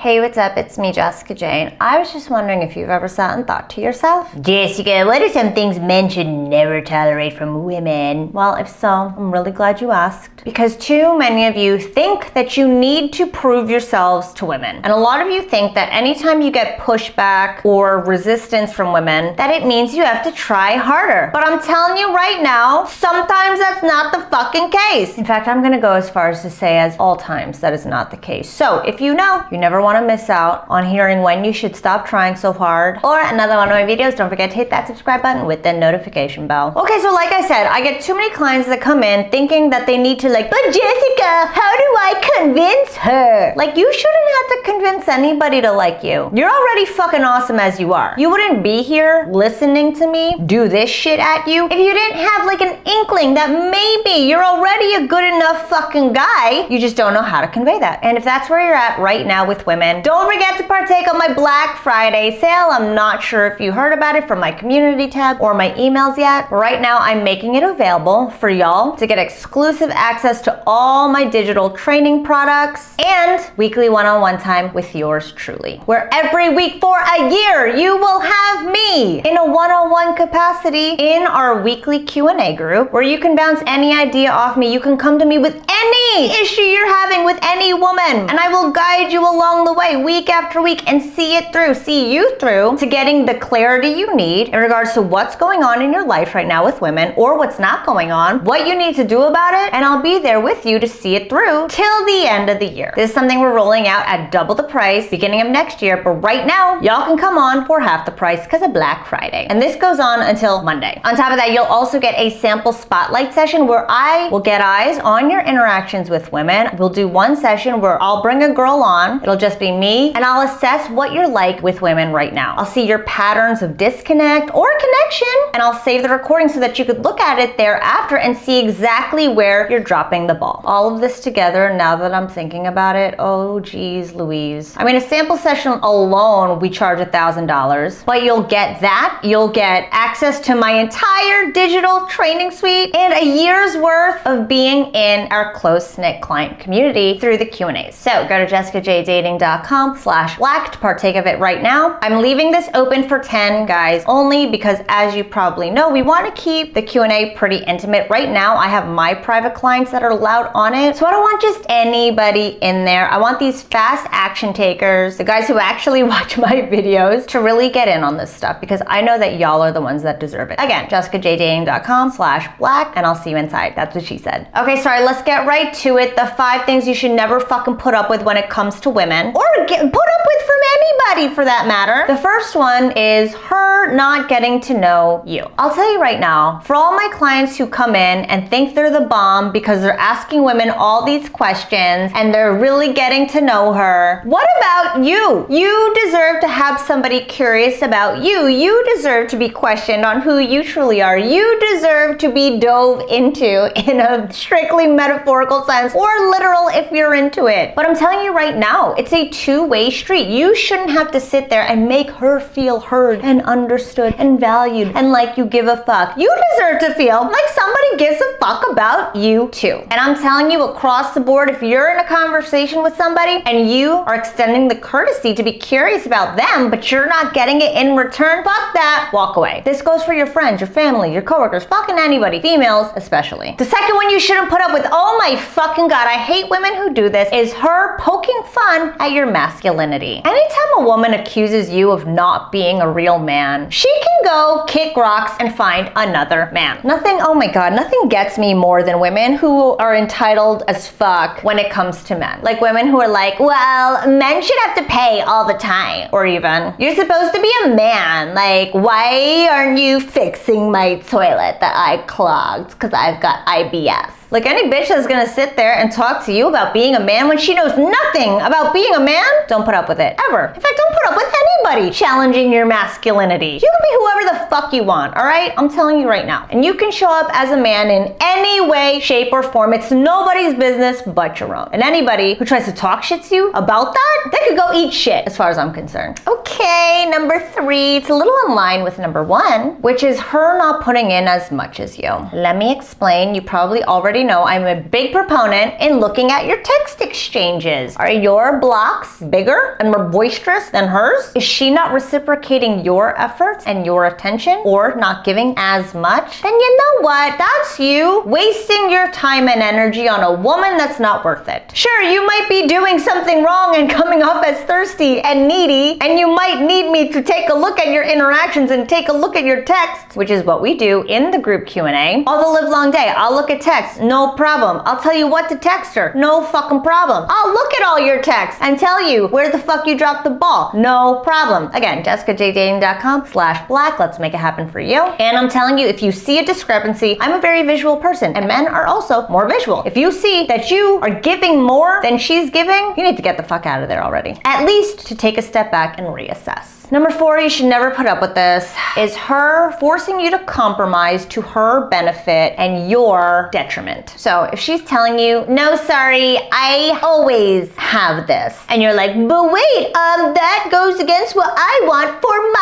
Hey, what's up? It's me, Jessica Jane. I was just wondering if you've ever sat and thought to yourself, Jessica, what are some things men should never tolerate from women? Well, if so, I'm really glad you asked. Because too many of you think that you need to prove yourselves to women. And a lot of you think that anytime you get pushback or resistance from women, that it means you have to try harder. But I'm telling you right now, sometimes that's not the fucking case. In fact, I'm gonna go as far as to say as all times that is not the case. So if you know, you never want to miss out on hearing when you should stop trying so hard or another one of my videos, don't forget to hit that subscribe button with the notification bell. Okay, so like I said, I get too many clients that come in thinking that they need to but Jessica, how do I convince her? Like, you shouldn't have to convince anybody to like you. You're already fucking awesome as you are. You wouldn't be here listening to me do this shit at you if you didn't have like an inkling that maybe you're already a good enough fucking guy. You just don't know how to convey that. And if that's where you're at right now with women, don't forget to partake of my Black Friday sale. I'm not sure if you heard about it from my community tab or my emails yet, but right now I'm making it available for y'all to get exclusive access to all my digital training products and weekly one-on-one time with yours truly, where every week for a year you will have me in a one-on-one capacity in our weekly Q&A group where you can bounce any idea off me. You can come to me with any issue you're having with any woman, and I will guide you along the way week after week and see you through to getting the clarity you need in regards to what's going on in your life right now with women or what's not going on, what you need to do about it, and I'll be there with you to see it through till the end of the year. This is something we're rolling out at double the price beginning of next year, but right now y'all can come on for half the price because of Black Friday, and this goes on until Monday. On top of that, you'll also get a sample spotlight session where I will get eyes on your interactions with women. We'll do one session where I'll bring a girl on, it'll just be me, and I'll assess what you're like with women right now. I'll see your patterns of disconnect or connection, and I'll save the recording so that you could look at it thereafter and see exactly where you're dropping the ball. All of this together, now that I'm thinking about it, oh geez Louise. I mean, a sample session alone, we charge $1,000, but you'll get that, you'll get access to my entire digital training suite and a year's worth of being in our close-knit client community through the Q&As. So go to jessicajdating.com/black to partake of it right now. I'm leaving this open for 10 guys only because, as you probably know, we want to keep the Q&A pretty intimate. Right now, I have my private clients that are allowed on it, so I don't want just anybody in there. I want these fast action takers, the guys who actually watch my videos, to really get in on this stuff because I know that y'all are the ones that deserve it. Again, jessicajdating.com/black, and I'll see you inside. That's what she said. Okay, sorry, let's get right to it. The 5 things you should never fucking put up with when it comes to women, or put up with from anybody for that matter. The first one is her not getting to know you. I'll tell you right now, for all my clients who come in and think they're the bomb because they're asking women all these questions and they're really getting to know her, what about you? You deserve to have somebody curious about you. You deserve to be questioned on who you truly are. You deserve to be dove into in a strictly metaphorical sense or literal if you're into it. But I'm telling you right now, it's a two-way street. You shouldn't have to sit there and make her feel heard and understood and valued and like you give a fuck. You deserve to feel like somebody gives a fuck about you too. And I'm telling you across the board, if you're in a conversation with somebody and you are extending the courtesy to be curious about them, but you're not getting it in return, fuck that, walk away. This goes for your friends, your family, your coworkers, fucking anybody, females especially. The second one you shouldn't put up with, oh my fucking god, I hate women who do this, is her poking fun at your masculinity. Anytime a woman accuses you of not being a real man, she can go kick rocks and find another man. Nothing, oh my god, nothing gets me more than women who are entitled as fuck when it comes to men. Like women who are like, well, men should have to pay all the time. Or even, you're supposed to be a man. Like, why aren't you fixing my toilet that I clogged because I've got IBS? Like any bitch that's gonna sit there and talk to you about being a man when she knows nothing about being a man, don't put up with it, ever. In fact, don't put up with anybody challenging your masculinity. You can be whoever the fuck you want, all right? I'm telling you right now. And you can show up as a man in any way, shape, or form. It's nobody's business but your own. And anybody who tries to talk shit to you about that, they could go eat shit, as far as I'm concerned. Okay, number 3, it's a little in line with number 1, which is her not putting in as much as you. Let me explain. You probably already already know I'm a big proponent in looking at your text exchanges. Are your blocks bigger and more boisterous than hers? Is she not reciprocating your efforts and your attention, or not giving as much? Then you know what? That's you wasting your time and energy on a woman that's not worth it. Sure, you might be doing something wrong and coming off as thirsty and needy, and you might need me to take a look at your interactions and take a look at your texts, which is what we do in the group Q&A. All the live long day, I'll look at texts, no problem. I'll tell you what to text her, no fucking problem. I'll look at all your texts and tell you where the fuck you dropped the ball, no problem. Again, jessicajdating.com/black, let's make it happen for you. And I'm telling you, if you see a discrepancy, I'm a very visual person, and men are also more visual. If you see that you are giving more than she's giving, you need to get the fuck out of there already. At least to take a step back and reassess. Number 4, you should never put up with this, is her forcing you to compromise to her benefit and your detriment. So if she's telling you, no, sorry, I always have this, and you're like, but wait, that goes against what I want for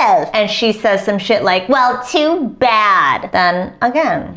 myself, and she says some shit like, well, too bad, then again,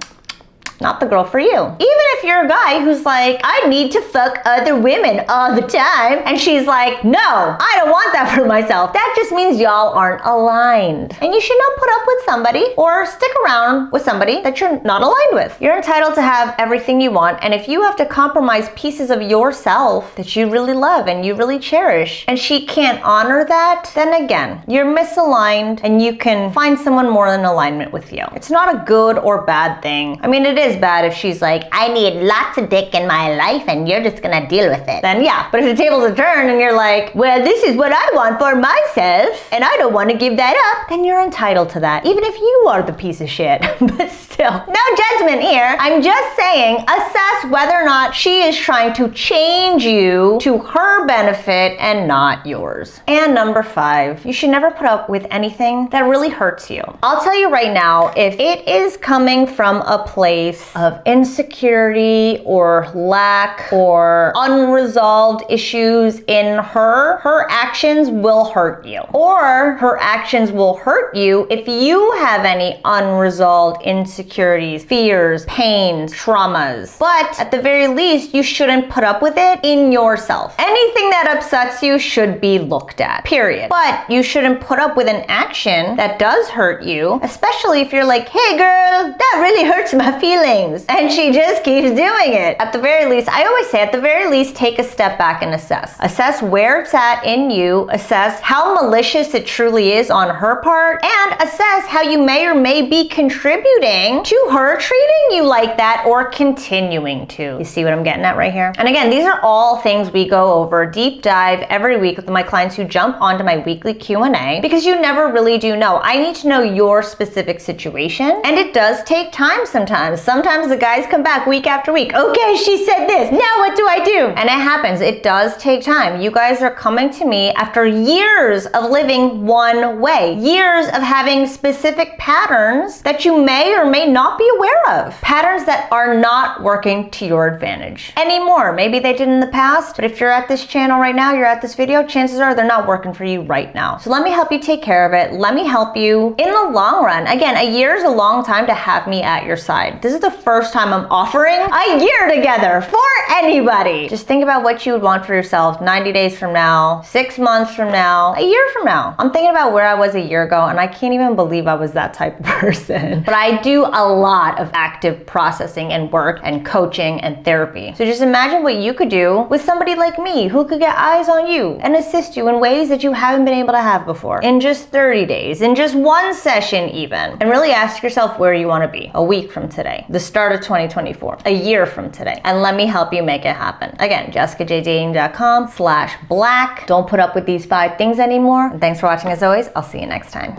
not the girl for you. Even if you're a guy who's like, I need to fuck other women all the time, and she's like, no, I don't want that for myself, that just means y'all aren't aligned. And you should not put up with somebody or stick around with somebody that you're not aligned with. You're entitled to have everything you want, and if you have to compromise pieces of yourself that you really love and you really cherish, and she can't honor that, then again, you're misaligned, and you can find someone more in alignment with you. It's not a good or bad thing. I mean, it is bad if she's like, I need lots of dick in my life and you're just gonna deal with it. Then yeah, but if the tables are turned and you're like, well, this is what I want for myself and I don't want to give that up, then you're entitled to that, even if you are the piece of shit. But still, no judgment here. I'm just saying, assess whether or not she is trying to change you to her benefit and not yours. And number 5, you should never put up with anything that really hurts you. I'll tell you right now, if it is coming from a place of insecurity or lack or unresolved issues in her, her actions will hurt you. Or her actions will hurt you if you have any unresolved insecurities, fears, pains, traumas. But at the very least, you shouldn't put up with it in yourself. Anything that upsets you should be looked at, period. But you shouldn't put up with an action that does hurt you, especially if you're like, hey girl, that really hurts my feelings. And she just keeps doing it. At the very least, I always say, at the very least, take a step back and assess. Assess where it's at in you, assess how malicious it truly is on her part, and assess how you may or may be contributing to her treating you like that or continuing to. You see what I'm getting at right here? And again, these are all things we go over deep dive every week with my clients who jump onto my weekly Q&A, because you never really do know. I need to know your specific situation, and it does take time sometimes. Sometimes the guys come back week after week. Okay, she said this. Now what do I do? And it happens. It does take time. You guys are coming to me after years of living one way, years of having specific patterns that you may or may not be aware of, patterns that are not working to your advantage anymore. Maybe they did in the past, but if you're at this channel right now, you're at this video, chances are they're not working for you right now. So let me help you take care of it. Let me help you in the long run. Again, a year is a long time to have me at your side. This is the first time I'm offering a year together for anybody. Just think about what you would want for yourself 90 days from now, 6 months from now, a year from now. I'm thinking about where I was a year ago, and I can't even believe I was that type of person. But I do a lot of active processing and work and coaching and therapy. So just imagine what you could do with somebody like me who could get eyes on you and assist you in ways that you haven't been able to have before, in just 30 days, in just one session even. And really ask yourself where you want to be a week from today, the start of 2024, a year from today, and let me help you make it happen. Again, jessicajdating.com/black. Don't put up with these 5 things anymore. And thanks for watching as always. I'll see you next time.